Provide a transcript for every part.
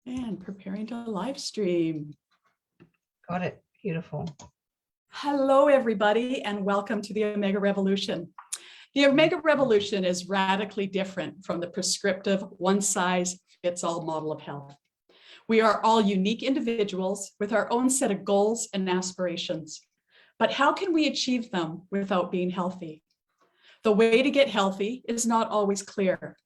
And preparing to live stream. Got it. Beautiful. Hello, everybody, and welcome to the Omega Revolution. The Omega Revolution is radically different from the prescriptive one-size-fits-all model of health. We are all unique individuals with our own set of goals and aspirations. But how can we achieve them without being healthy? The way to get healthy is not always clear.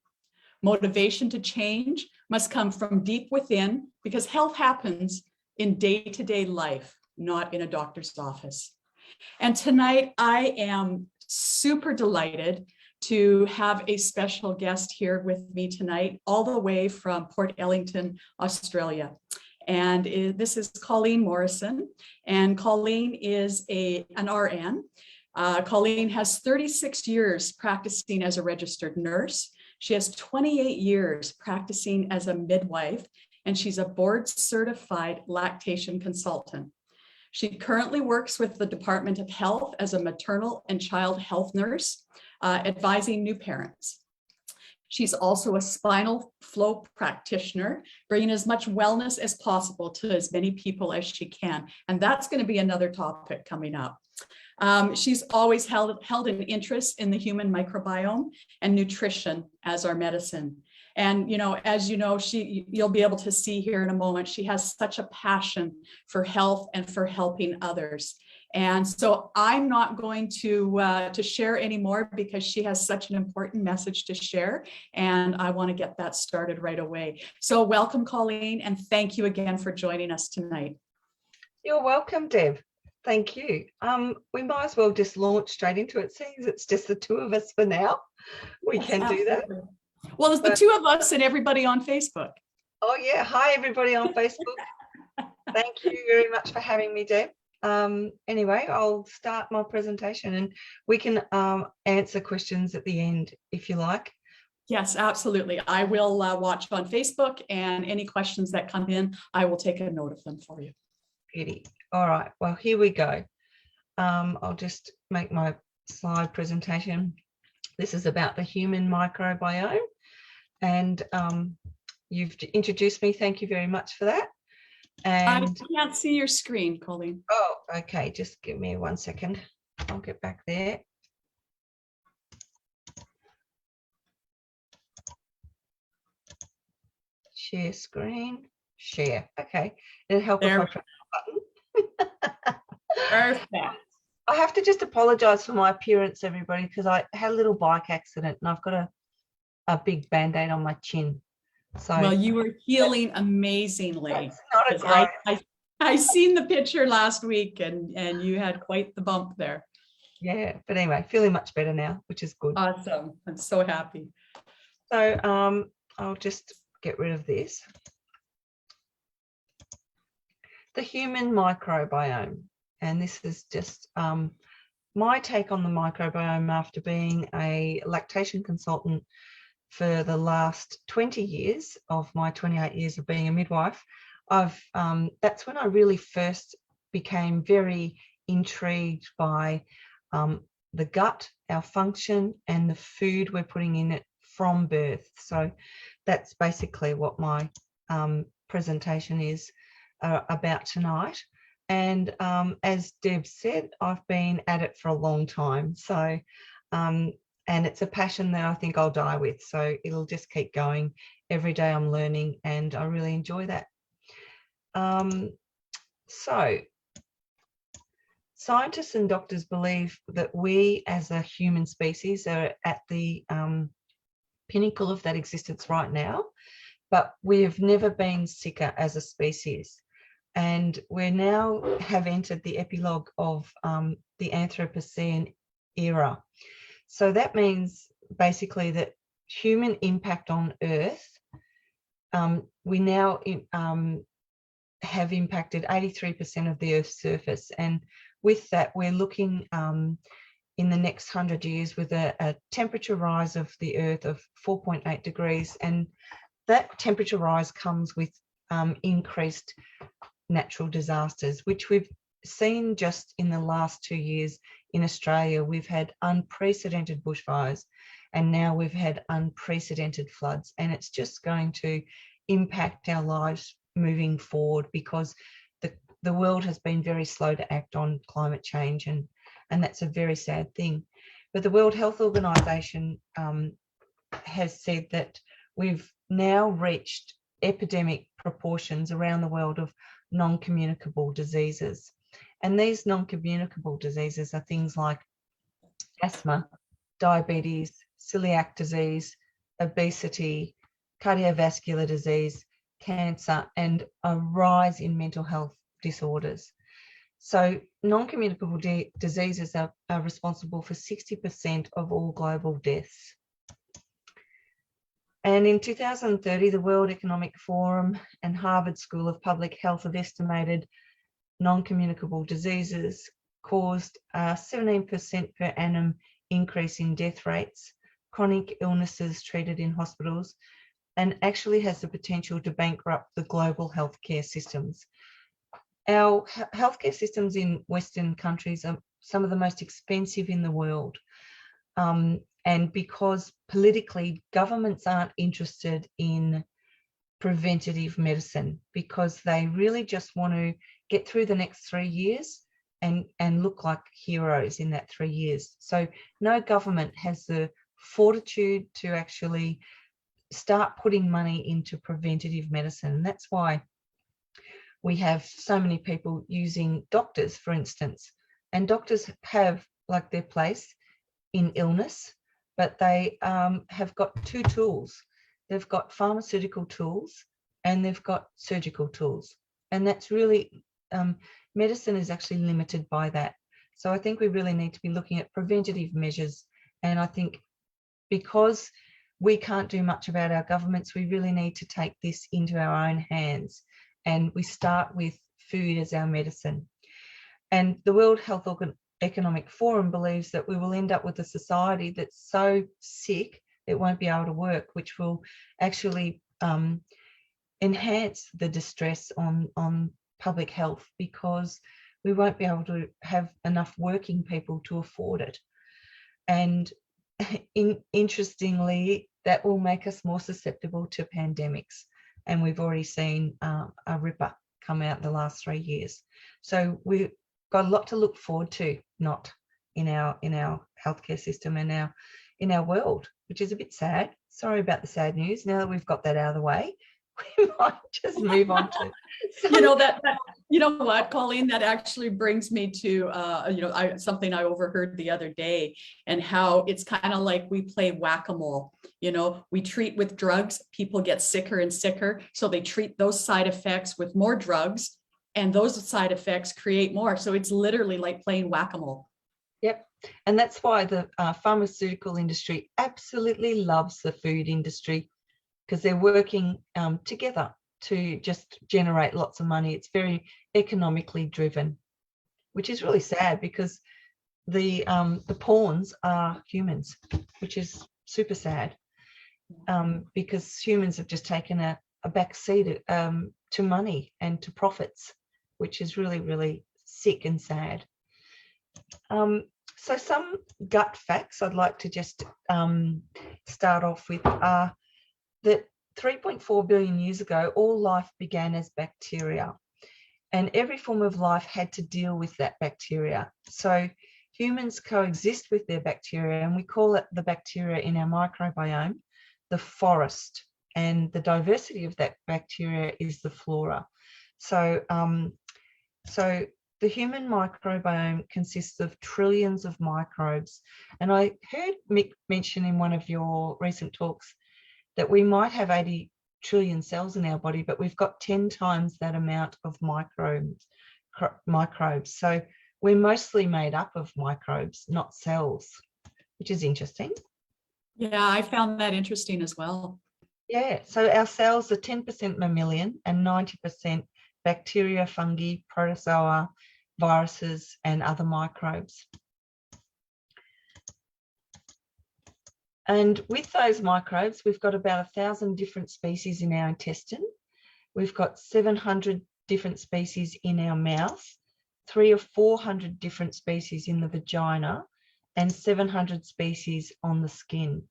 Motivation to change must come from deep within because health happens in day-to-day life, not in a doctor's office. And tonight I am super delighted to have a special guest here with me tonight, all the way from Port Ellington, Australia. And this is Colleen Morrison, and Colleen is an RN. Colleen has 36 years practicing as a registered nurse. She has 28 years practicing as a midwife, and she's a board-certified lactation consultant. She currently works with the Department of Health as a maternal and child health nurse, advising new parents. She's also a spinal flow practitioner, bringing as much wellness as possible to as many people as she can. And that's going to be another topic coming up. She's always held an interest in the human microbiome and nutrition as our medicine. And, as you know, you'll be able to see here in a moment, she has such a passion for health and for helping others. And so I'm not going to share anymore because she has such an important message to share. And I want to get that started right away. So welcome, Colleen, and thank you again for joining us tonight. You're welcome, Deb. Thank you. We might as well just launch straight into it, seeing it's just the two of us for now. We can do that. Well, there's the two of us and everybody on Facebook. Oh yeah, hi everybody on Facebook. Thank you very much for having me, Deb. Anyway, I'll start my presentation and we can answer questions at the end if you like. Yes, absolutely. I will watch on Facebook, and any questions that come in, I will take a note of them for you. Beauty. All right, well, here we go. I'll just make my slide presentation. This is about the human microbiome, and you've introduced me. Thank you very much for that. And I can't see your screen, Colleen. Oh, okay. Just give me 1 second. I'll get back there. Share screen. Share. Okay. It'll help if I press the button. Perfect. I have to just apologise for my appearance, everybody, because I had a little bike accident and I've got a big band-aid on my chin. So well, you were healing amazingly. Not a great. I seen the picture last week, and you had quite the bump there. Yeah, but anyway, feeling much better now, which is good. Awesome. I'm so happy. So I'll just get rid of this. The human microbiome, and this is just my take on the microbiome after being a lactation consultant for the last 20 years of my 28 years of being a midwife. That's when I really first became very intrigued by the gut, our function, and the food we're putting in it from birth. So that's basically what my presentation is about tonight. And as Deb said, I've been at it for a long time. So, and it's a passion that I think I'll die with. So it'll just keep going. Every day I'm learning, and I really enjoy that. So scientists and doctors believe that we as a human species are at the pinnacle of that existence right now, but we have never been sicker as a species. And we now have entered the epilogue of the Anthropocene era. So that means basically that human impact on Earth, we now have impacted 83% of the Earth's surface. And with that, we're looking in the next 100 years with a temperature rise of the Earth of 4.8 degrees. And that temperature rise comes with increased natural disasters, which we've seen just in the last 2 years in Australia. We've had unprecedented bushfires, and now we've had unprecedented floods, and it's just going to impact our lives moving forward, because the world has been very slow to act on climate change, and that's a very sad thing. But the World Health Organization has said that we've now reached epidemic proportions around the world of non-communicable diseases. And these non-communicable diseases are things like asthma, diabetes, celiac disease, obesity, cardiovascular disease, cancer, and a rise in mental health disorders. So non-communicable diseases are responsible for 60% of all global deaths. And in 2030, the World Economic Forum and Harvard School of Public Health have estimated non-communicable diseases caused a 17% per annum increase in death rates, chronic illnesses treated in hospitals, and actually has the potential to bankrupt the global healthcare systems. Our healthcare systems in Western countries are some of the most expensive in the world. And because politically governments aren't interested in preventative medicine, because they really just want to get through the next 3 years and look like heroes in that 3 years. So no government has the fortitude to actually start putting money into preventative medicine. And that's why we have so many people using doctors, for instance, and doctors have like their place in illness, but they have got two tools. They've got pharmaceutical tools and they've got surgical tools. And that's really, medicine is actually limited by that. So I think we really need to be looking at preventative measures. And I think because we can't do much about our governments, we really need to take this into our own hands. And we start with food as our medicine. And the World Health Economic Forum believes that we will end up with a society that's so sick it won't be able to work, which will actually enhance the distress on public health, because we won't be able to have enough working people to afford it. And interestingly, that will make us more susceptible to pandemics. And we've already seen a ripper come out the last 3 years. So we've got a lot to look forward to, not in our healthcare system and in our world, which is a bit sad. Sorry about the sad news. Now that we've got that out of the way, we might just move on to you know what, Colleen, that actually brings me to something I overheard the other day, and how it's kind of like we play whack-a-mole. We treat with drugs, people get sicker and sicker, so they treat those side effects with more drugs, and those side effects create more. So it's literally like playing whack-a-mole. Yep. And that's why the pharmaceutical industry absolutely loves the food industry, because they're working together to just generate lots of money. It's very economically driven, which is really sad, because the pawns are humans, which is super sad, because humans have just taken a back seat to money and to profits, which is really, really sick and sad. So some gut facts I'd like to just start off with are that 3.4 billion years ago, all life began as bacteria, and every form of life had to deal with that bacteria. So humans coexist with their bacteria, and we call it the bacteria in our microbiome the forest, and the diversity of that bacteria is the flora. So the human microbiome consists of trillions of microbes. And I heard Mick mention in one of your recent talks that we might have 80 trillion cells in our body, but we've got 10 times that amount of microbes. So we're mostly made up of microbes, not cells, which is interesting. Yeah, I found that interesting as well. Yeah, so our cells are 10% mammalian and 90% bacteria, fungi, protozoa, viruses, and other microbes. And with those microbes, we've got about 1,000 different species in our intestine. We've got 700 different species in our mouth, 300 or 400 different species in the vagina, and 700 species on the skin.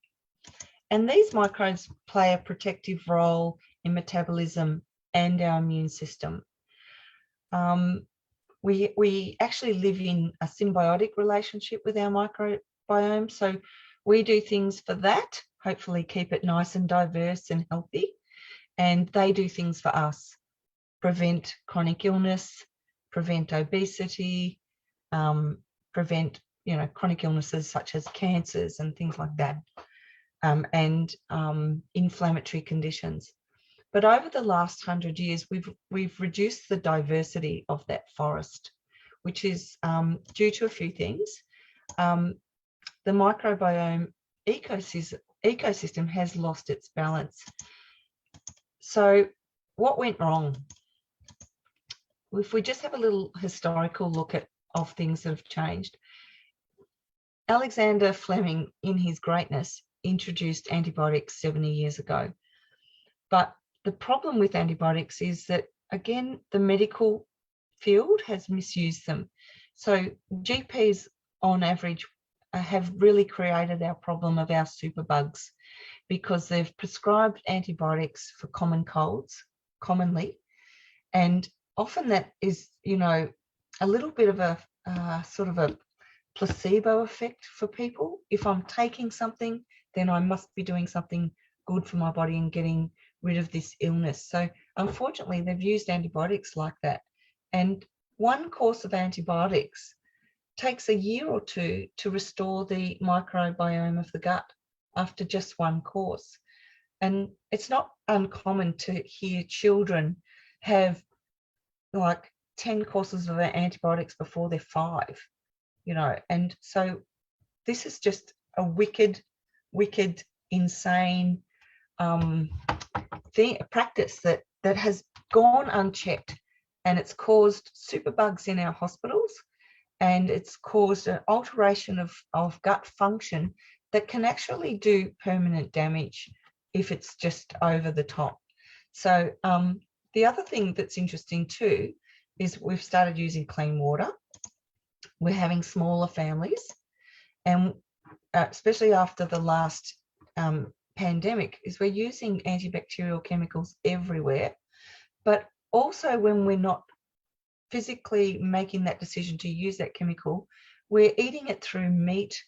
And these microbes play a protective role in metabolism and our immune system. We actually live in a symbiotic relationship with our microbiome. So we do things for that, hopefully keep it nice and diverse and healthy. And they do things for us, prevent chronic illness, prevent obesity, prevent, chronic illnesses such as cancers and things like that, and inflammatory conditions. But over the last 100 years, we've reduced the diversity of that forest, which is due to a few things. The microbiome ecosystem has lost its balance. So what went wrong? If we just have a little historical look of things that have changed, Alexander Fleming, in his greatness, introduced antibiotics 70 years ago. But the problem with antibiotics is that, again, the medical field has misused them. So GPs, on average, have really created our problem of our superbugs, because they've prescribed antibiotics for common colds, commonly. And often that is, a little bit of a sort of a placebo effect for people. If I'm taking something, then I must be doing something good for my body and getting rid of this illness. So unfortunately, they've used antibiotics like that. And one course of antibiotics takes a year or two to restore the microbiome of the gut after just one course. And it's not uncommon to hear children have like 10 courses of antibiotics before they're 5, and so this is just a wicked, insane practice that has gone unchecked, and it's caused superbugs in our hospitals, and it's caused an alteration of gut function that can actually do permanent damage if it's just over the top. So the other thing that's interesting too is we've started using clean water. We're having smaller families, and especially after the last pandemic, is we're using antibacterial chemicals everywhere. But also, when we're not physically making that decision to use that chemical, we're eating it through meat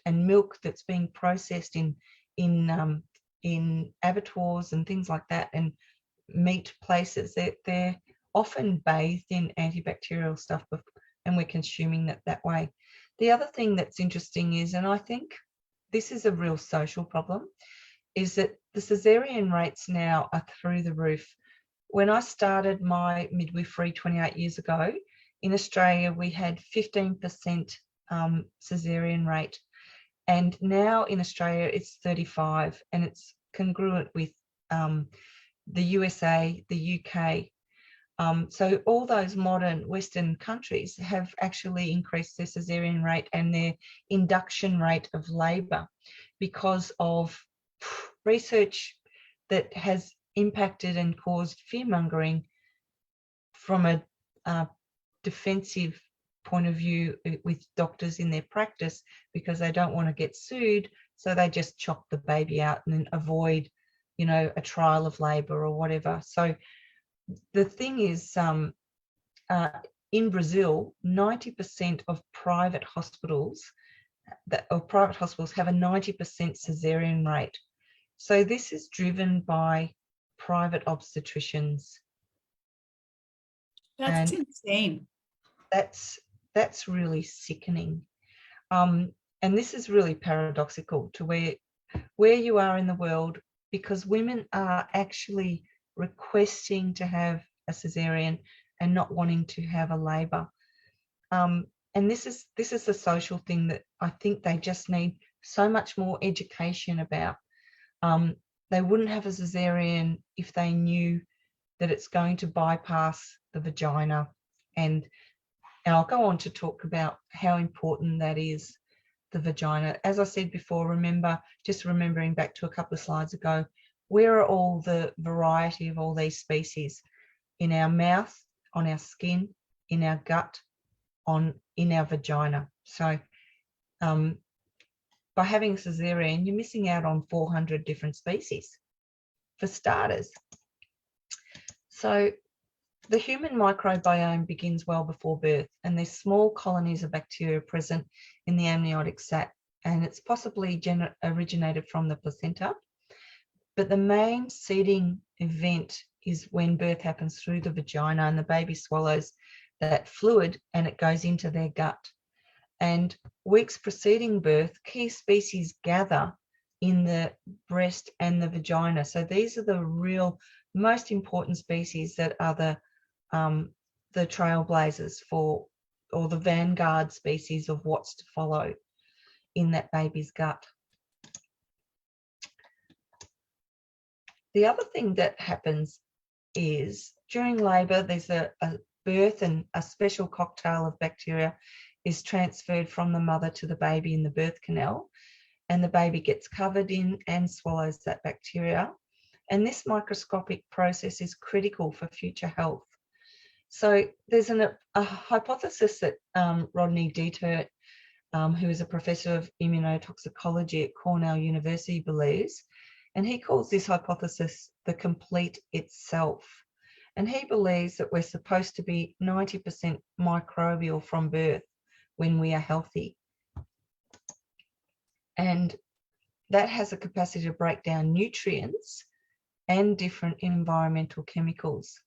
and milk that's being processed in abattoirs and things like that, and meat places. They're often bathed in antibacterial stuff, and we're consuming that way. The other thing that's interesting is, and I think this is a real social problem, is that the caesarean rates now are through the roof. When I started my midwifery 28 years ago, in Australia, we had 15% caesarean rate. And now in Australia, it's 35%, and it's congruent with the USA, the UK. So all those modern Western countries have actually increased their caesarean rate and their induction rate of labour because of research that has impacted and caused fear-mongering from a defensive point of view with doctors in their practice, because they don't want to get sued, so they just chop the baby out and then avoid, a trial of labour or whatever. So the thing is, in Brazil, 90% of private hospitals have a 90% caesarean rate. So this is driven by private obstetricians. That's insane. That's really sickening. And this is really paradoxical to where you are in the world, because women are actually requesting to have a caesarean and not wanting to have a labour. And this is the social thing that I think they just need so much more education about. They wouldn't have a caesarean if they knew that it's going to bypass the vagina. And I'll go on to talk about how important that is, the vagina. As I said before, remembering back to a couple of slides ago, where are all the variety of all these species? In our mouth, on our skin, in our gut, in our vagina. So by having a caesarean, you're missing out on 400 different species for starters. So the human microbiome begins well before birth, and there's small colonies of bacteria present in the amniotic sac, and it's possibly originated from the placenta. But the main seeding event is when birth happens through the vagina and the baby swallows that fluid and it goes into their gut. And weeks preceding birth, key species gather in the breast and the vagina. So these are the real most important species that are the trailblazers for, or the vanguard species of what's to follow in that baby's gut. The other thing that happens is during labour, there's a birth, and a special cocktail of bacteria is transferred from the mother to the baby in the birth canal, and the baby gets covered in and swallows that bacteria. And this microscopic process is critical for future health. So there's a hypothesis that Rodney Dietert, who is a professor of immunotoxicology at Cornell University, believes, and he calls this hypothesis the complete itself. And he believes that we're supposed to be 90% microbial from birth when we are healthy. And that has a capacity to break down nutrients and different environmental chemicals.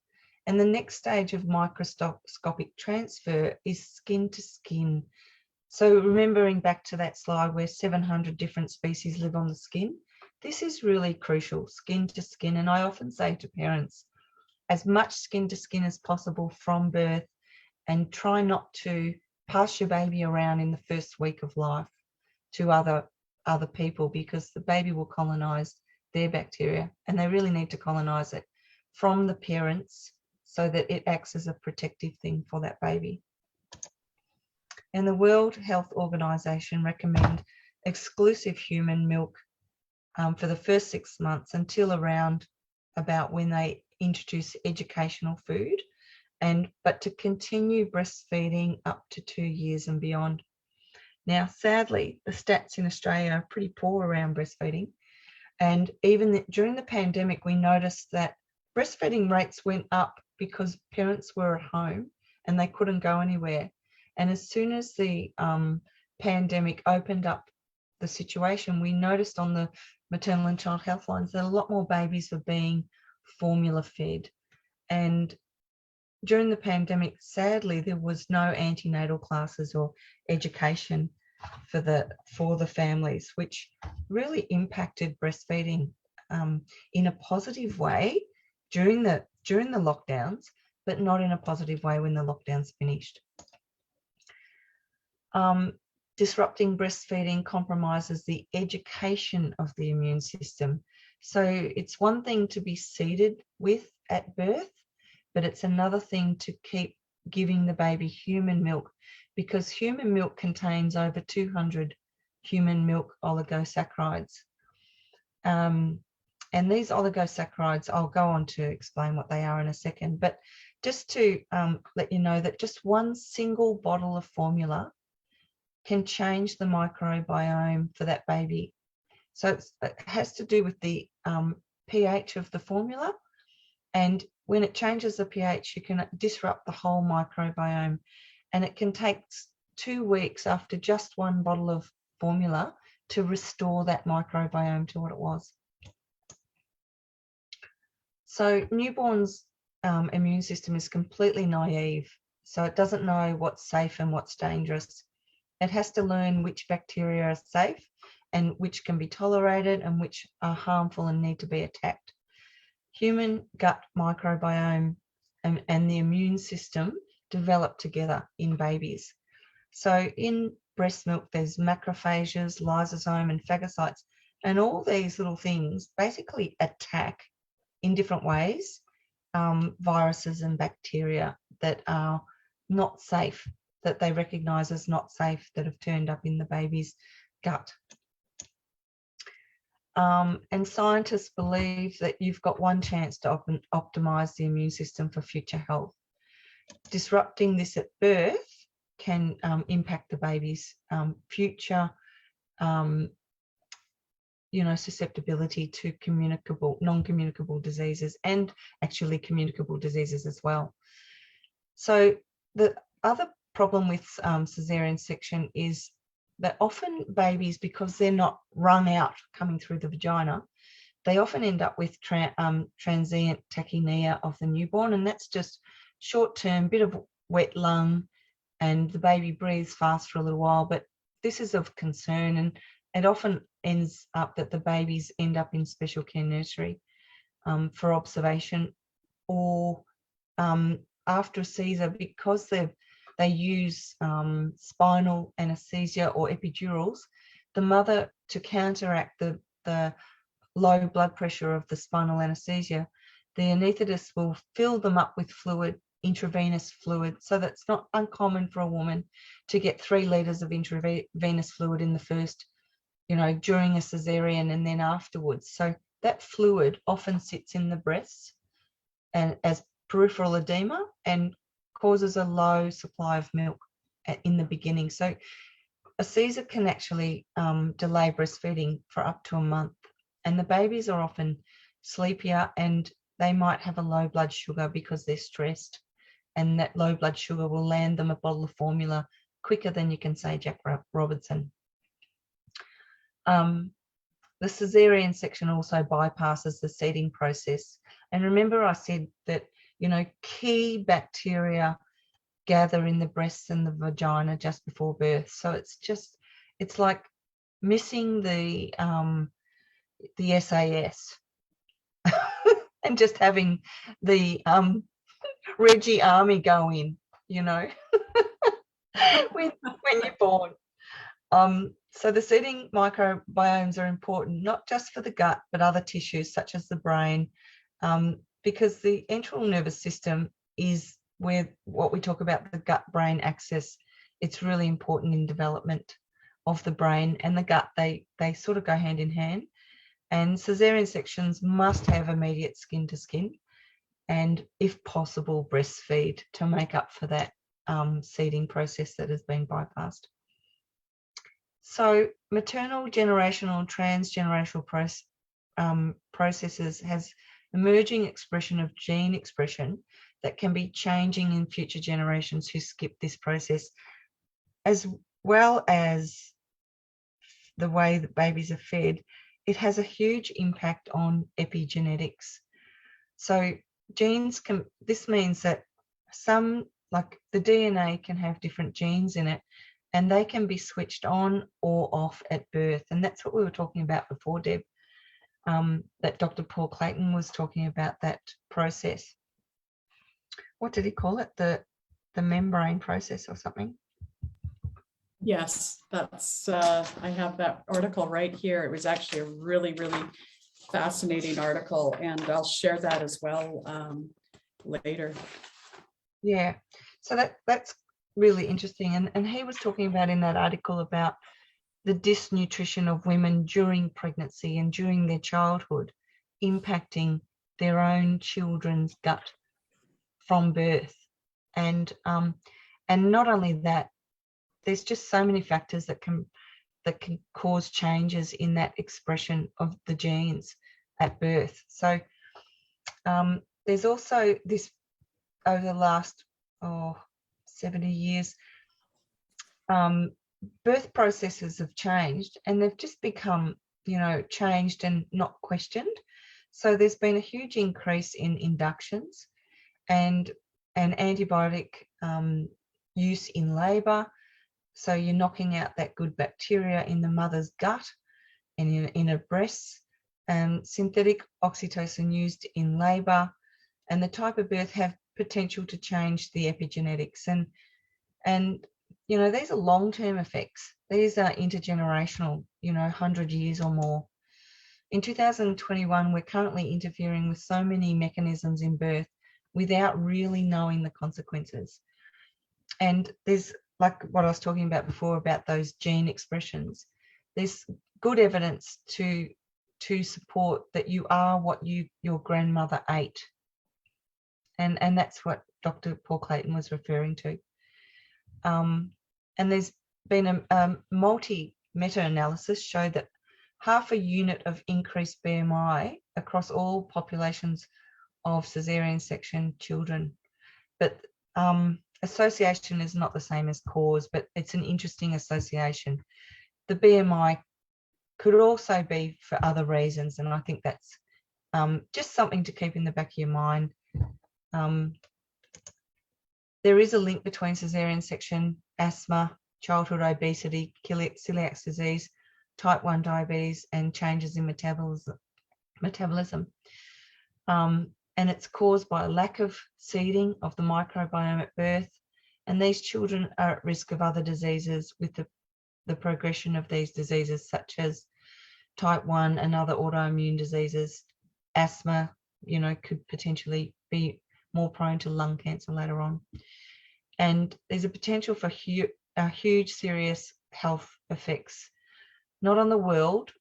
And the next stage of microscopic transfer is skin to skin. So remembering back to that slide where 700 different species live on the skin, this is really crucial, skin to skin. And I often say to parents, as much skin to skin as possible from birth, and try not to pass your baby around in the first week of life to other people, because the baby will colonize their bacteria, and they really need to colonize it from the parents so that it acts as a protective thing for that baby. And the World Health Organization recommend exclusive human milk for the first 6 months until around about when they introduce educational food, but to continue breastfeeding up to 2 years and beyond. Now, sadly, the stats in Australia are pretty poor around breastfeeding. And even during the pandemic, we noticed that breastfeeding rates went up because parents were at home and they couldn't go anywhere. And as soon as the pandemic opened up the situation, we noticed on the maternal and child health lines that a lot more babies were being formula fed. And during the pandemic, sadly, there was no antenatal classes or education for the families, which really impacted breastfeeding in a positive way during the lockdowns, but not in a positive way when the lockdowns finished. Disrupting breastfeeding compromises the education of the immune system. So it's one thing to be seeded with at birth, but it's another thing to keep giving the baby human milk, because human milk contains over 200 human milk oligosaccharides. And these oligosaccharides, I'll go on to explain what they are in a second, but just to let you know that just one single bottle of formula can change the microbiome for that baby. So it has to do with the pH of the formula. And when it changes the pH, you can disrupt the whole microbiome. And it can take 2 weeks after just one bottle of formula to restore that microbiome to what it was. So newborn's immune system is completely naive. So it doesn't know what's safe and what's dangerous. It has to learn which bacteria are safe and which can be tolerated and which are harmful and need to be attacked. Human gut microbiome and the immune system develop together in babies. So in breast milk, there's macrophages, lysosome, and phagocytes, and all these little things basically attack in different ways viruses and bacteria that are not safe, that they recognize as not safe, that have turned up in the baby's gut. And scientists believe that you've got one chance to optimize the immune system for future health. Disrupting this at birth can impact the baby's future susceptibility to non-communicable diseases and actually communicable diseases as well. So the other problem with cesarean section is that often babies, because they're not wrung out coming through the vagina, they often end up with transient tachypnea of the newborn, and that's just short-term, bit of wet lung, and the baby breathes fast for a little while, but this is of concern, and it often ends up that the babies end up in special care nursery for observation, or after a Caesar, because they use spinal anesthesia or epidurals, the mother, to counteract the low blood pressure of the spinal anesthesia, the anaesthetist will fill them up with fluid, intravenous fluid. So that's not uncommon for a woman to get 3 litres of intravenous fluid in the first, during a cesarean and then afterwards. So that fluid often sits in the breasts and as peripheral edema and causes a low supply of milk in the beginning. So a Caesar can actually delay breastfeeding for up to a month, and the babies are often sleepier and they might have a low blood sugar because they're stressed, and that low blood sugar will land them a bottle of formula quicker than you can say Jack Robinson. The cesarean section also bypasses the seeding process. And remember I said that, key bacteria gather in the breasts and the vagina just before birth. So it's like missing the SAS and just having the Reggie Army go in, when you're born. So the seeding microbiomes are important, not just for the gut, but other tissues such as the brain, because the enteral nervous system is where what we talk about the gut-brain axis. It's really important in development of the brain and the gut. They sort of go hand in hand. And cesarean sections must have immediate skin to skin, and if possible, breastfeed to make up for that seeding process that has been bypassed. So maternal, generational, transgenerational processes has emerging expression of gene expression that can be changing in future generations who skip this process, as well as the way that babies are fed. It has a huge impact on epigenetics. So this means that some, like the DNA, can have different genes in it, and they can be switched on or off at birth. And that's what we were talking about before, Deb, that Dr. Paul Clayton was talking about, that process. What did he call it? The membrane process or something? Yes, that's, I have that article right here. It was actually a really, really fascinating article, and I'll share that as well later. Yeah, so that's really interesting. And he was talking about in that article about the dysnutrition of women during pregnancy and during their childhood impacting their own children's gut from birth. And not only that, there's just so many factors that can cause changes in that expression of the genes at birth. So there's also this, over the last 70 years, birth processes have changed, and they've just become, changed and not questioned. So there's been a huge increase in inductions and antibiotic use in labour. So you're knocking out that good bacteria in the mother's gut and in her breasts. Synthetic oxytocin used in labour and the type of birth have potential to change the epigenetics. And these are long-term effects. These are intergenerational, 100 years or more. In 2021, we're currently interfering with so many mechanisms in birth without really knowing the consequences. And there's, like what I was talking about before about those gene expressions, there's good evidence to support that you are what your grandmother ate. And that's what Dr. Paul Clayton was referring to. And there's been a multi-meta-analysis showed that half a unit of increased BMI across all populations of caesarean section children. But association is not the same as cause, but it's an interesting association. The BMI could also be for other reasons, and I think that's just something to keep in the back of your mind. There is a link between caesarean section, asthma, childhood obesity, celiac disease, type 1 diabetes, and changes in metabolism. And it's caused by a lack of seeding of the microbiome at birth. And these children are at risk of other diseases with the progression of these diseases, such as type 1 and other autoimmune diseases. Asthma, could potentially be more prone to lung cancer later on. And there's a potential for huge serious health effects, not on the world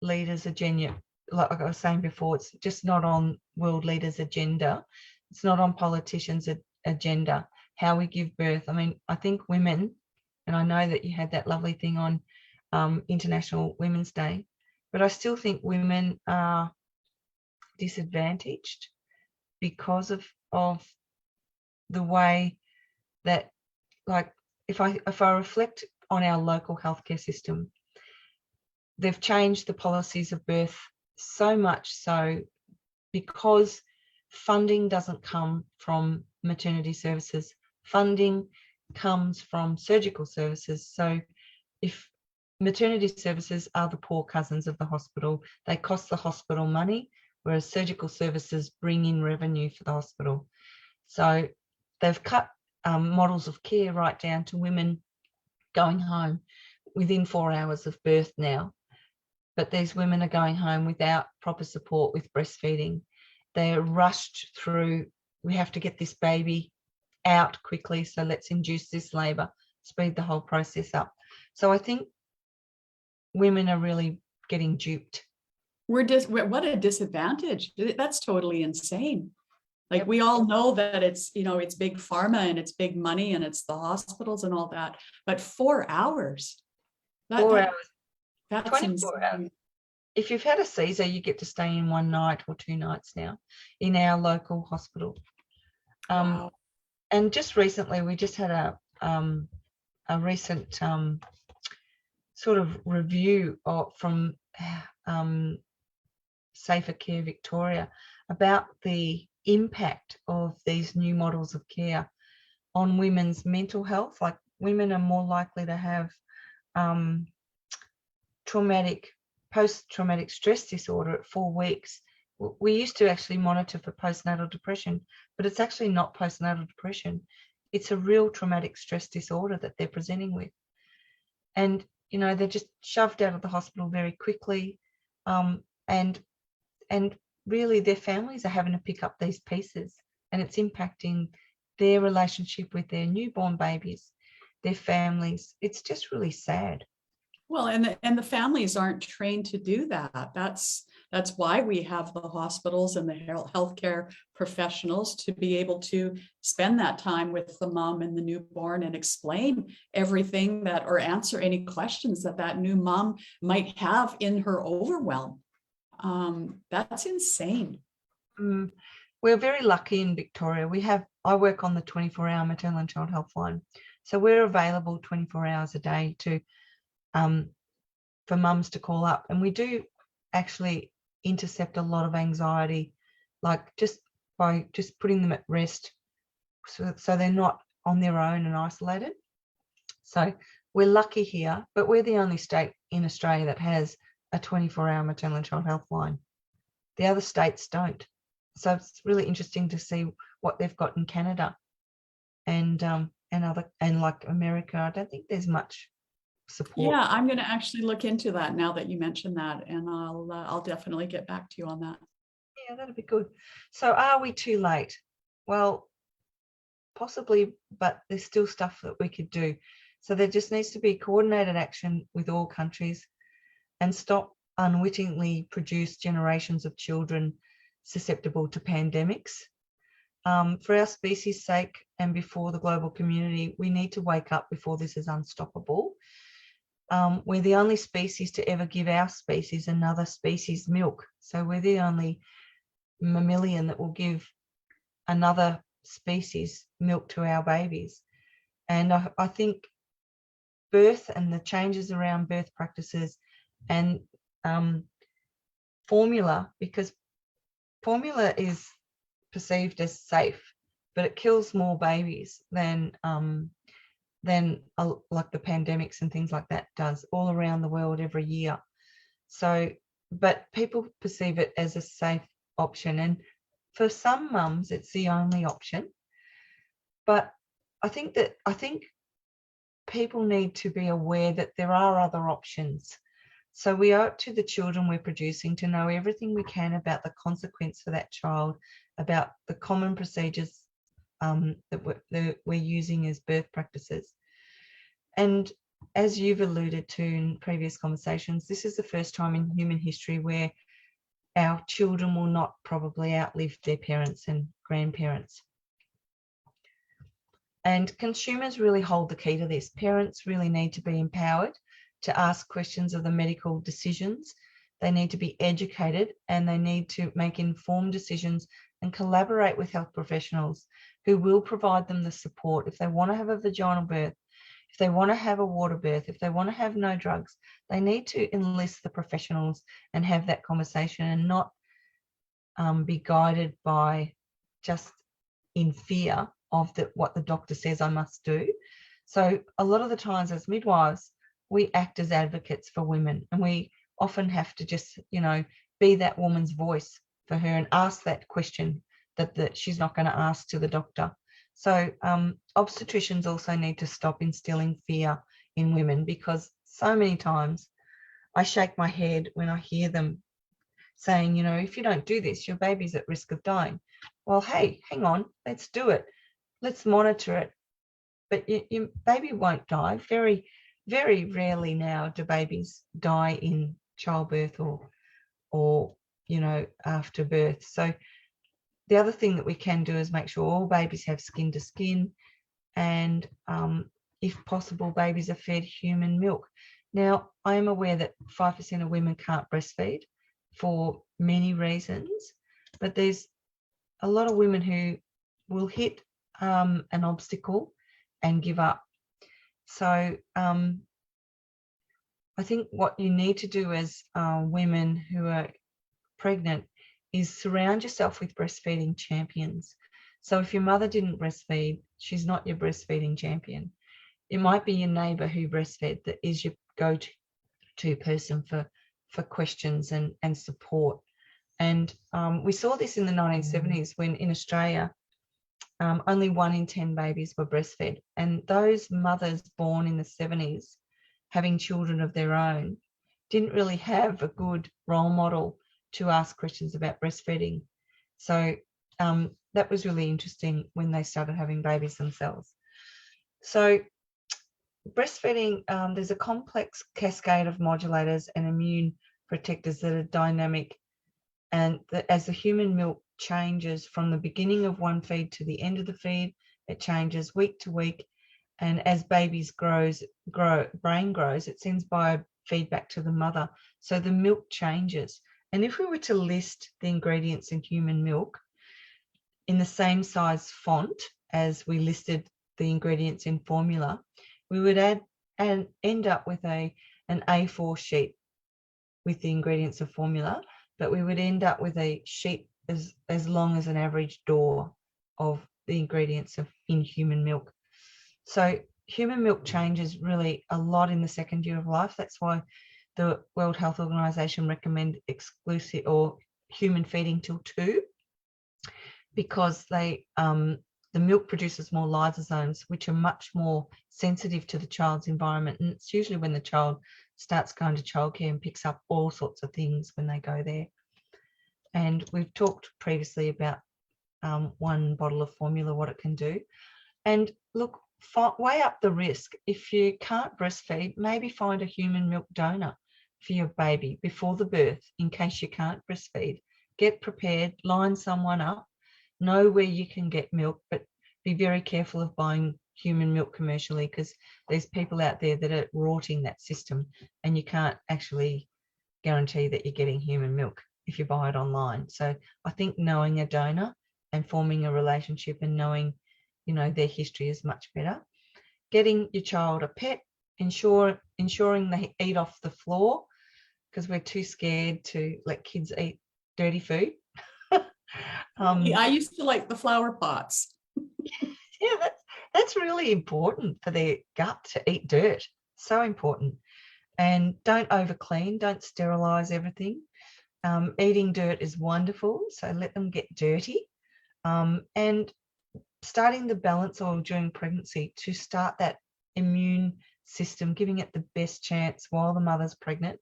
leaders' agenda. Like I was saying before, it's just not on world leaders' agenda. It's not on politicians' agenda, how we give birth. I mean, I think women, and I know that you had that lovely thing on International Women's Day, but I still think women are disadvantaged because of the way that, like, if I reflect on our local healthcare system, they've changed the policies of birth so much so because funding doesn't come from maternity services. Funding comes from surgical services. So if maternity services are the poor cousins of the hospital, they cost the hospital money, whereas surgical services bring in revenue for the hospital. So they've cut models of care right down to women going home within 4 hours of birth now. But these women are going home without proper support with breastfeeding. They're rushed through, we have to get this baby out quickly, so let's induce this labour, speed the whole process up. So I think women are really getting duped. What a disadvantage. That's totally insane. Like, Yep. we all know that it's, it's big pharma and it's big money and it's the hospitals and all that, but 4 hours. 4 hours. That's 24 insane. hours. If you've had a Caesar, you get to stay in 1 night or 2 nights now in our local hospital. Wow. And just recently, we just had a recent sort of review from Safer Care Victoria about the impact of these new models of care on women's mental health. Like, women are more likely to have post-traumatic stress disorder at 4 weeks. We used to actually monitor for postnatal depression, but it's actually not postnatal depression. It's a real traumatic stress disorder that they're presenting with. And, they're just shoved out of the hospital very quickly. And really their families are having to pick up these pieces, and it's impacting their relationship with their newborn babies, their families. It's just really sad. Well, and the families aren't trained to do that. That's why we have the hospitals and the healthcare professionals to be able to spend that time with the mom and the newborn and explain everything or answer any questions that new mom might have in her overwhelm. That's insane. We're very lucky in Victoria. I work on the 24-hour maternal and child health line. So we're available 24 hours a day for mums to call up. And we do actually intercept a lot of anxiety, like just by putting them at rest so they're not on their own and isolated. So we're lucky here, but we're the only state in Australia that has a 24-hour maternal and child health line. The other states don't. So it's really interesting to see what they've got in Canada and like America. I don't think there's much support. Yeah, I'm going to actually look into that now that you mentioned that, and I'll definitely get back to you on that. Yeah, that'd be good. So are we too late? Well, possibly, but there's still stuff that we could do. So there just needs to be coordinated action with all countries and stop unwittingly produce generations of children susceptible to pandemics. For our species' sake and before the global community, we need to wake up before this is unstoppable. we're the only species to ever give our species another species milk. So we're the only mammalian that will give another species milk to our babies. And I think birth and the changes around birth practices and formula, because formula is perceived as safe, but it kills more babies than like the pandemics and things like that does all around the world every year. So, but people perceive it as a safe option, and for some mums, it's the only option. But I think people need to be aware that there are other options. So we owe it to the children we're producing to know everything we can about the consequence for that child, about the common procedures that we're using as birth practices. And as you've alluded to in previous conversations, this is the first time in human history where our children will not probably outlive their parents and grandparents. And consumers really hold the key to this. Parents really need to be empowered to ask questions of the medical decisions. They need to be educated, and they need to make informed decisions and collaborate with health professionals who will provide them the support. If they want to have a vaginal birth, if they want to have a water birth, if they want to have no drugs, they need to enlist the professionals and have that conversation, and not be guided by just in fear of what the doctor says I must do. So a lot of the times as midwives, we act as advocates for women, and we often have to just, be that woman's voice for her and ask that question that she's not going to ask to the doctor. So obstetricians also need to stop instilling fear in women, because so many times I shake my head when I hear them saying, if you don't do this, your baby's at risk of dying. Well, hey, hang on, let's do it. Let's monitor it. But your baby won't die. Very, very rarely now do babies die in childbirth or after birth. So the other thing that we can do is make sure all babies have skin to skin, and if possible, babies are fed human milk. Now, I am aware that 5% of women can't breastfeed for many reasons, but there's a lot of women who will hit an obstacle and give up. So I think what you need to do as women who are pregnant is surround yourself with breastfeeding champions. So if your mother didn't breastfeed, she's not your breastfeeding champion. It might be your neighbour who breastfed that is your go-to person for questions and support. And we saw this in the 1970s when in Australia, only 1 in 10 babies were breastfed. And those mothers born in the 70s, having children of their own, didn't really have a good role model to ask questions about breastfeeding. So that was really interesting when they started having babies themselves. So breastfeeding, there's a complex cascade of modulators and immune protectors that are dynamic, and that as the human milk changes from the beginning of one feed to the end of the feed, it changes week to week. And as babies brain grows, it sends biofeedback to the mother. So the milk changes. And if we were to list the ingredients in human milk in the same size font as we listed the ingredients in formula, we would end up with an A4 sheet with the ingredients of formula, but we would end up with a sheet as long as an average door of the ingredients in human milk. So human milk changes really a lot in the second year of life. That's why the World Health Organization recommend exclusive or human feeding till 2, because the milk produces more lysosomes, which are much more sensitive to the child's environment. And it's usually when the child starts going to childcare and picks up all sorts of things when they go there. And we've talked previously about 1 bottle of formula, what it can do. And look, weigh up the risk. If you can't breastfeed, maybe find a human milk donor for your baby before the birth in case you can't breastfeed. Get prepared, line someone up, know where you can get milk, but be very careful of buying human milk commercially, because there's people out there that are rorting that system, and you can't actually guarantee that you're getting human milk if you buy it online. So I think knowing a donor and forming a relationship and knowing, you know, their history is much better. Getting your child a pet, ensuring they eat off the floor, because we're too scared to let kids eat dirty food. I used to like the flower pots. Yeah, that's really important for their gut to eat dirt. So important. And don't over clean, don't sterilize everything. Eating dirt is wonderful, so let them get dirty. And starting the balance oil during pregnancy to start that immune system, giving it the best chance while the mother's pregnant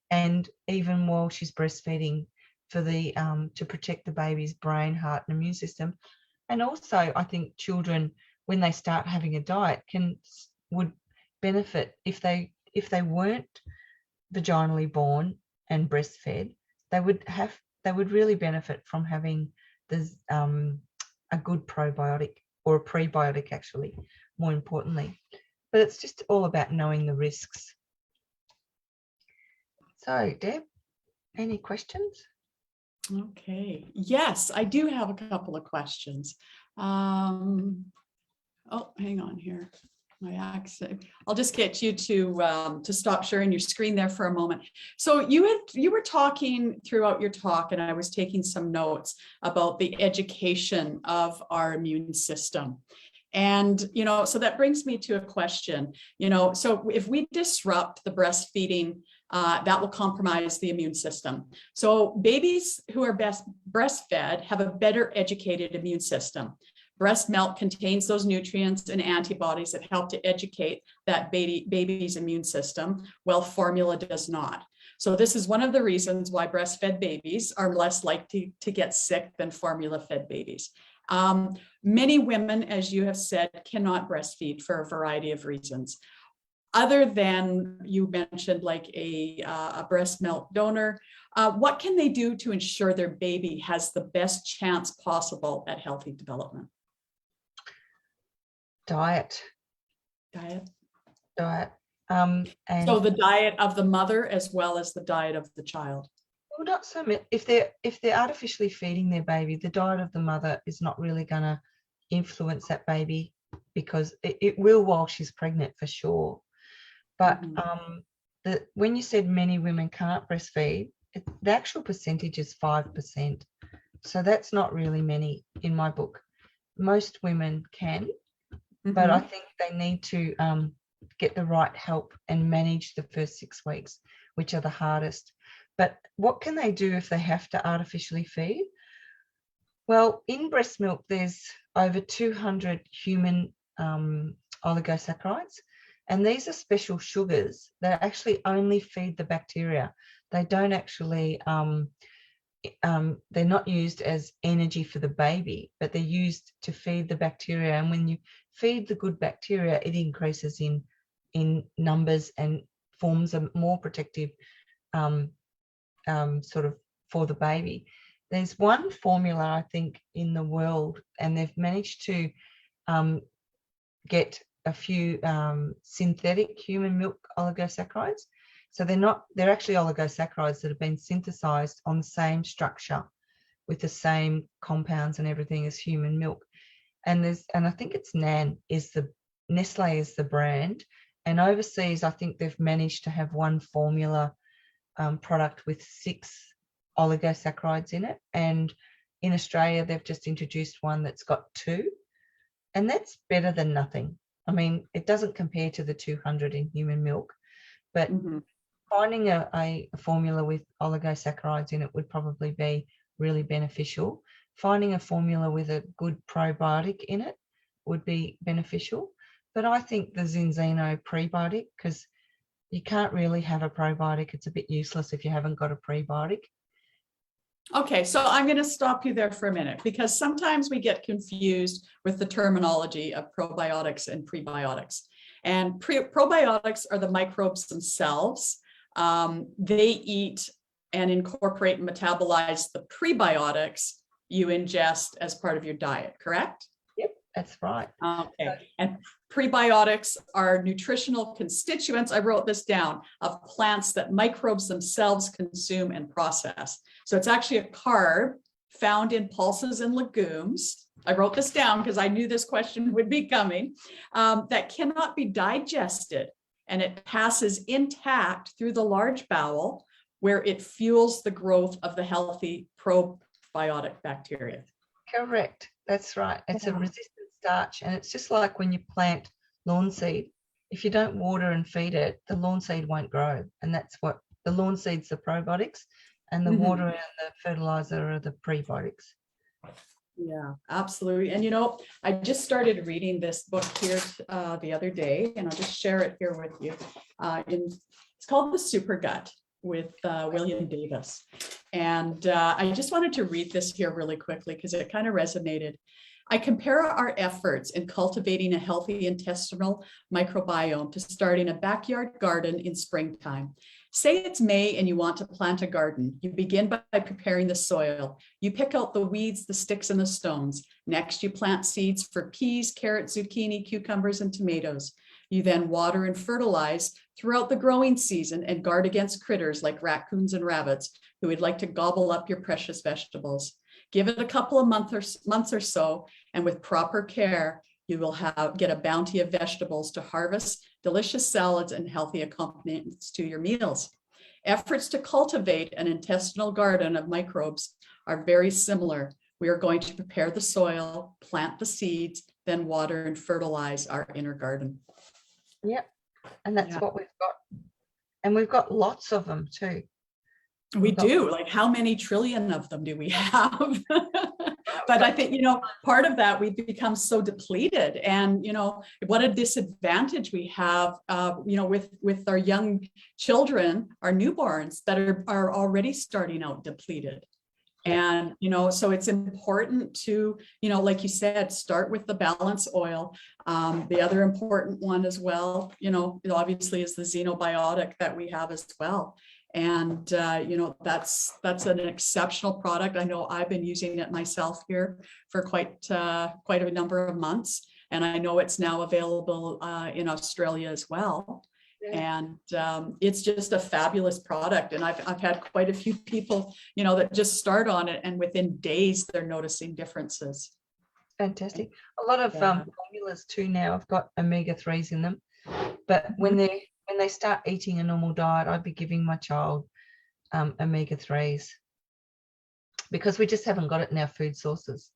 and even while she's breastfeeding, for the to protect the baby's brain, heart, and immune system. And also, I think children, when they start having a diet, would benefit if they weren't vaginally born and breastfed. They would really benefit from having a good probiotic, or a prebiotic, actually, more importantly. But it's just all about knowing the risks. So, Deb, any questions? Okay. Yes, I do have a couple of questions. Oh, hang on here. My accent. I'll just get you to stop sharing your screen there for a moment. So you were talking throughout your talk, and I was taking some notes about the education of our immune system. And, you know, so that brings me to a question, you know, so if we disrupt the breastfeeding, that will compromise the immune system. So babies who are best breastfed have a better educated immune system. Breast milk contains those nutrients and antibodies that help to educate that baby's immune system, while formula does not. So this is one of the reasons why breastfed babies are less likely to get sick than formula-fed babies. Many women, as you have said, cannot breastfeed for a variety of reasons. Other than you mentioned, like a breast milk donor, what can they do to ensure their baby has the best chance possible at healthy development? Diet. And And so the diet of the mother as well as the diet of the child. well, not so much. If they're artificially feeding their baby, the diet of the mother is not really going to influence that baby, because it will while she's pregnant for sure. But when you said many women can't breastfeed, the actual percentage is 5%. So that's not really many in my book. Most women can, but I think they need to get the right help and manage the first 6 weeks, which are the hardest. But what can they do if they have to artificially feed? Well, in breast milk, there's over 200 human oligosaccharides, and these are special sugars that actually only feed the bacteria. They don't actually, they're not used as energy for the baby, but they're used to feed the bacteria. And when you feed the good bacteria, it increases in numbers and forms a more protective sort of for the baby. There's one formula, I think, in the world, and they've managed to get a few synthetic human milk oligosaccharides. So they're actually oligosaccharides that have been synthesized on the same structure with the same compounds and everything as human milk. And I think it's Nestle is the brand. And overseas, I think they've managed to have one formula product with 6 oligosaccharides in it. And in Australia, they've just introduced one that's got 2. And that's better than nothing. I mean, it doesn't compare to the 200 in human milk, but finding a formula with oligosaccharides in it would probably be really beneficial. Finding a formula with a good probiotic in it would be beneficial. But I think the Zinzino prebiotic, because you can't really have a probiotic. It's a bit useless if you haven't got a prebiotic. Okay, so I'm going to stop you there for a minute, because sometimes we get confused with the terminology of probiotics and prebiotics. And probiotics are the microbes themselves. They eat and incorporate and metabolize the prebiotics you ingest as part of your diet, correct? Yep. That's right. Okay, and prebiotics are nutritional constituents, I wrote this down, of plants that microbes themselves consume and process. So it's actually a carb found in pulses and legumes. I wrote this down because I knew this question would be coming, that cannot be digested, and it passes intact through the large bowel where it fuels the growth of the healthy probiotic bacteria. Correct. That's right. It's a Yeah. resistant starch, and it's just like when you plant lawn seed. If you don't water and feed it, the lawn seed won't grow. And that's what the lawn seed's the probiotics, and the water and the fertilizer are the prebiotics. Yeah, absolutely. And I just started reading this book here the other day, and I'll just share it here with you. It's called The Super Gut with William Davis. And I just wanted to read this here really quickly because it kind of resonated. I compare our efforts in cultivating a healthy intestinal microbiome to starting a backyard garden in springtime. Say it's May and you want to plant a garden. You begin by preparing the soil. You pick out the weeds, the sticks, and the stones. Next, you plant seeds for peas, carrots, zucchini, cucumbers, and tomatoes. You then water and fertilize throughout the growing season and guard against critters like raccoons and rabbits who would like to gobble up your precious vegetables. Give it a couple of months or so, and with proper care, you will get a bounty of vegetables to harvest, delicious salads, and healthy accompaniments to your meals. Efforts to cultivate an intestinal garden of microbes are very similar. We are going to prepare the soil, plant the seeds, then water and fertilize our inner garden. Yep. And that's what we've got. And we've got lots of them too. We do. Like, how many trillion of them do we have? But I think, part of that, we've become so depleted, and, what a disadvantage we have, with our young children, our newborns that are already starting out depleted. And, so it's important to, like you said, start with the balance oil. The other important one as well, obviously, is the xenobiotic that we have as well. And, that's an exceptional product. I know I've been using it myself here for quite a number of months. And I know it's now available in Australia as well. And it's just a fabulous product. And I've had quite a few people, that just start on it, and within days they're noticing differences. Fantastic. A lot of formulas too now have got omega-3s in them. But when they start eating a normal diet, I'd be giving my child omega-3s, because we just haven't got it in our food sources.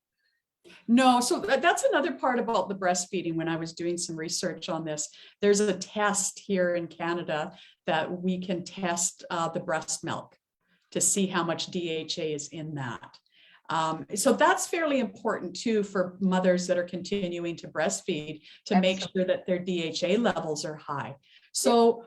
No, so that's another part about the breastfeeding. When I was doing some research on this, there's a test here in Canada that we can test the breast milk to see how much DHA is in that. So that's fairly important too for mothers that are continuing to breastfeed, to make sure that their DHA levels are high. So,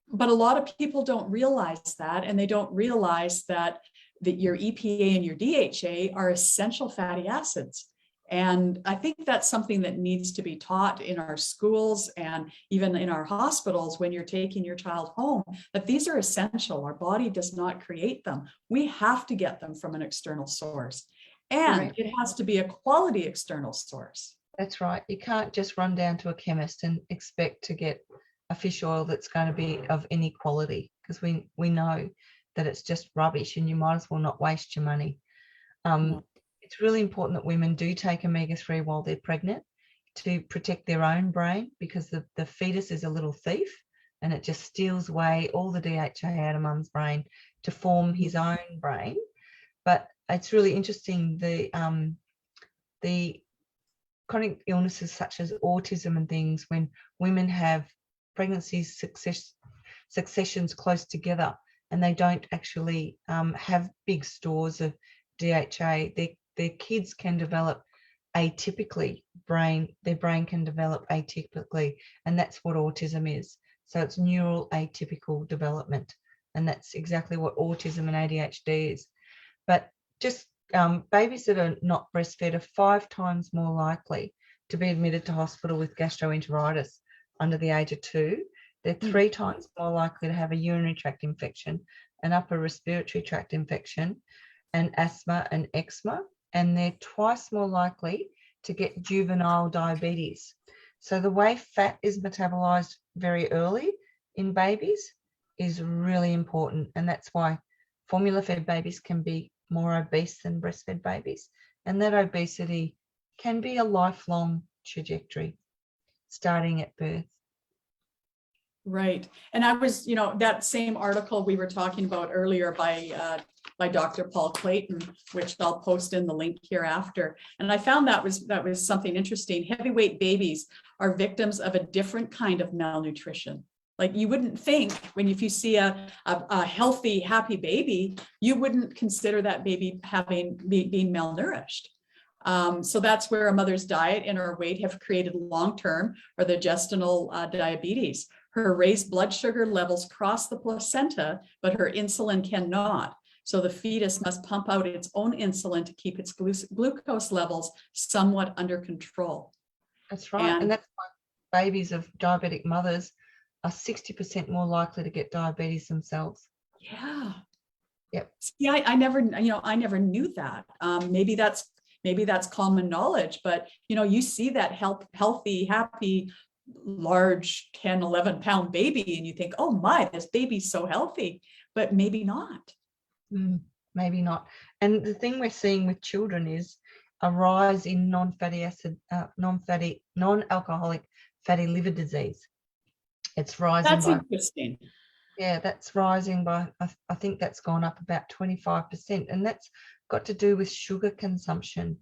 but a lot of people don't realize that, and they don't realize that your EPA and your DHA are essential fatty acids. And I think that's something that needs to be taught in our schools and even in our hospitals when you're taking your child home, that these are essential. Our body does not create them. We have to get them from an external source. And it has to be a quality external source. That's right. You can't just run down to a chemist and expect to get a fish oil that's going to be of any quality, because we know that it's just rubbish, and you might as well not waste your money. It's really important that women do take omega-3 while they're pregnant to protect their own brain, because the fetus is a little thief, and it just steals away all the DHA out of mum's brain to form his own brain. But it's really interesting, the chronic illnesses such as autism and things, when women have pregnancies successions close together, and they don't actually have big stores of DHA, their kids can develop atypically. Their brain can develop atypically, and that's what autism is. So it's neural atypical development, and that's exactly what autism and ADHD is. But just babies that are not breastfed are 5 times more likely to be admitted to hospital with gastroenteritis under the age of 2. They're 3 times more likely to have a urinary tract infection, an upper respiratory tract infection, and asthma and eczema. And they're twice more likely to get juvenile diabetes. So the way fat is metabolized very early in babies is really important. And that's why formula-fed babies can be more obese than breastfed babies. And that obesity can be a lifelong trajectory starting at birth. Right. And I was, that same article we were talking about earlier by Dr. Paul Clayton, which I'll post in the link here after. And I found that was something interesting. Heavyweight babies are victims of a different kind of malnutrition. Like you wouldn't think if you see a healthy, happy baby, you wouldn't consider that baby being malnourished. So that's where a mother's diet and her weight have created long-term or the gestational diabetes. Her raised blood sugar levels cross the placenta, but her insulin cannot. So the fetus must pump out its own insulin to keep its glucose levels somewhat under control. That's right. And that's why babies of diabetic mothers are 60% more likely to get diabetes themselves. Yeah. Yep. See, I never knew that. Maybe that's common knowledge, but you see that healthy, happy, large 10, 11 pound baby and you think, oh my, this baby's so healthy, but maybe not. Maybe not. And the thing we're seeing with children is a rise in non-alcoholic fatty liver disease. It's rising. That's interesting. Yeah, that's rising by, I think that's gone up about 25%. And that's got to do with sugar consumption.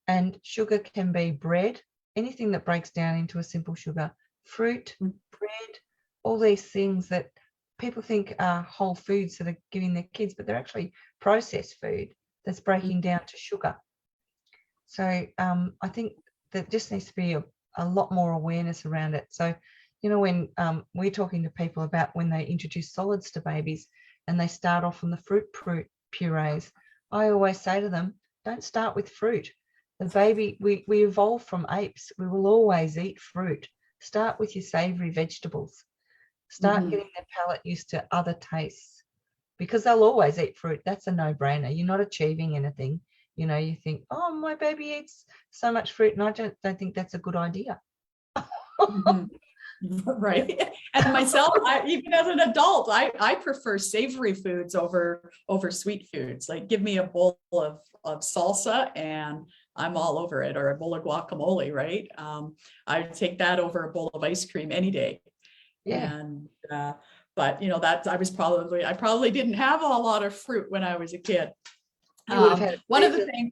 And sugar can be bread, anything that breaks down into a simple sugar, fruit, bread, all these things that people think are whole foods that are giving their kids, but they're actually processed food that's breaking down to sugar. So I think there just needs to be a lot more awareness around it. So, when we're talking to people about when they introduce solids to babies and they start off on the fruit purees, I always say to them, don't start with fruit. The baby, we evolved from apes. We will always eat fruit. Start with your savory vegetables. Start getting their palate used to other tastes because they'll always eat fruit. That's a no-brainer. You're not achieving anything. You think, oh, my baby eats so much fruit, and I don't think that's a good idea. Right. And myself, even as an adult, I prefer savory foods over sweet foods. Like give me a bowl of salsa and I'm all over it, or a bowl of guacamole, right? I take that over a bowl of ice cream any day. Yeah. And but that I probably didn't have a lot of fruit when I was a kid. You would have had one of the things.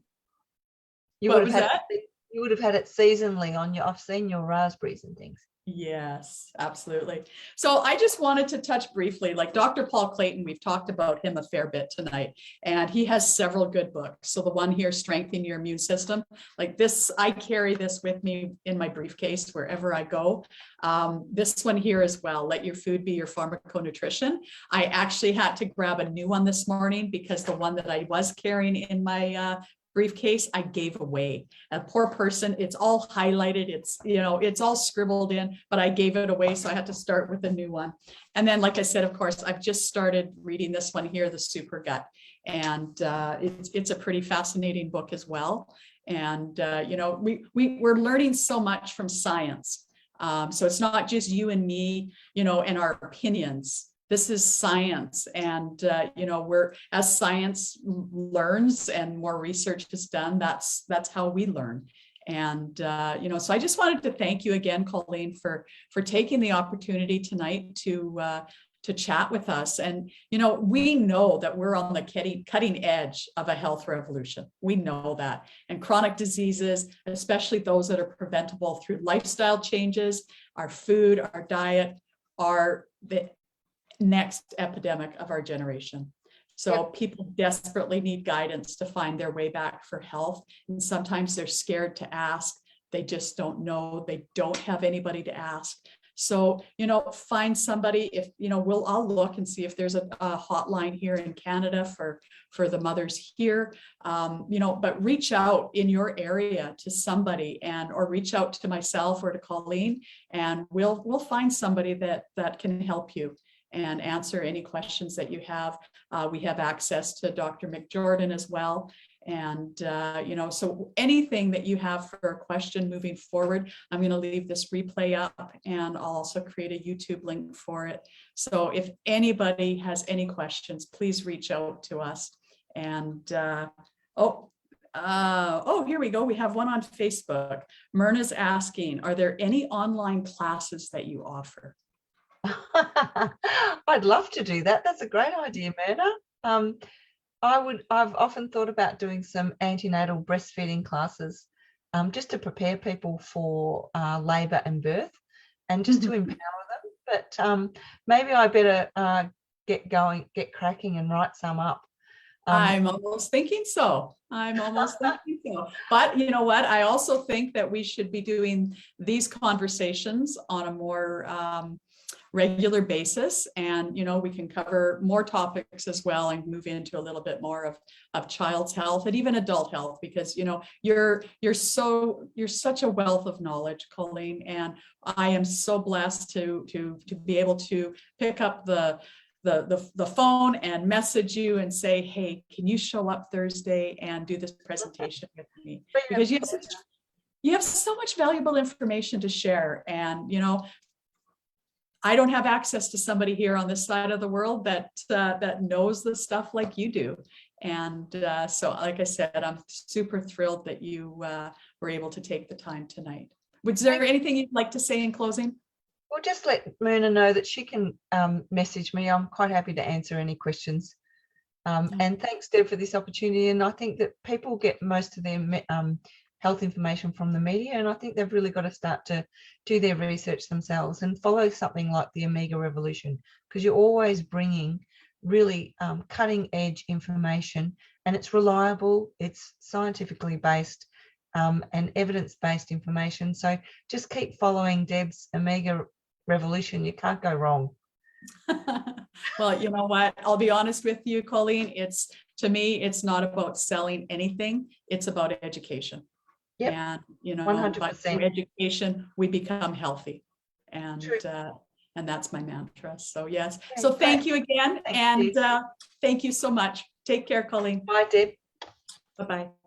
You would have had it seasonally on your. I've seen your raspberries and things. Yes, absolutely. So I just wanted to touch briefly, like Dr. Paul Clayton, we've talked about him a fair bit tonight, and he has several good books. So the one here, Strengthening Your Immune System, like this, I carry this with me in my briefcase wherever I go. This one here as well, Let Your Food Be Your Pharmaconutrition. I actually had to grab a new one this morning because the one that I was carrying in my briefcase I gave away. A poor person, it's all highlighted, it's all scribbled in, but I gave it away, so I had to start with a new one. And then, like I said, of course, I've just started reading this one here, The Super Gut, and it's a pretty fascinating book as well. And we're learning so much from science, so it's not just you and me, and our opinions. This is science, and as science learns and more research is done, that's how we learn. And so I just wanted to thank you again, Colleen, for taking the opportunity tonight to chat with us. And we know that we're on the cutting edge of a health revolution. We know that, and chronic diseases, especially those that are preventable through lifestyle changes, our food, our diet, are the next epidemic of our generation. So people desperately need guidance to find their way back for health. And sometimes they're scared to ask. They just don't know. They don't have anybody to ask. So, find somebody. If, I'll look and see if there's a hotline here in Canada for the mothers here, but reach out in your area to somebody or reach out to myself or to Colleen, and we'll find somebody that can help you and answer any questions that you have. We have access to Dr. McJordan as well. And, so anything that you have for a question moving forward, I'm going to leave this replay up, and I'll also create a YouTube link for it. So if anybody has any questions, please reach out to us. And, here we go. We have one on Facebook. Myrna's asking, are there any online classes that you offer? I'd love to do that. That's a great idea, Myrna. I've often thought about doing some antenatal breastfeeding classes, just to prepare people for labour and birth, and just to empower them. But maybe I better get cracking and write some up. I'm almost thinking so. But you know what? I also think that we should be doing these conversations on a more regular basis, and we can cover more topics as well and move into a little bit more of child's health and even adult health, because you're such a wealth of knowledge, Colleen, and I am so blessed to be able to pick up the phone and message you and say, hey, can you show up Thursday and do this presentation with me? Because you have so much valuable information to share. And, I don't have access to somebody here on this side of the world that knows the stuff like you do. And so, like I said, I'm super thrilled that you were able to take the time tonight. Was there anything you'd like to say in closing? Well, just let Myrna know that she can message me. I'm quite happy to answer any questions. And thanks, Deb, for this opportunity. And I think that people get most of their health information from the media, and I think they've really got to start to do their research themselves and follow something like the Omega Revolution, because you're always bringing really cutting edge information, and it's reliable, it's scientifically based, and evidence-based information. So just keep following Deb's Omega Revolution. You can't go wrong. Well, you know what? I'll be honest with you, Colleen. To me, it's not about selling anything. It's about education. Yep. And 100%. By through education, we become healthy. And that's my mantra. So yes. So thank you again. Thank you so much. Take care, Colleen. Bye, Deb. Bye-bye.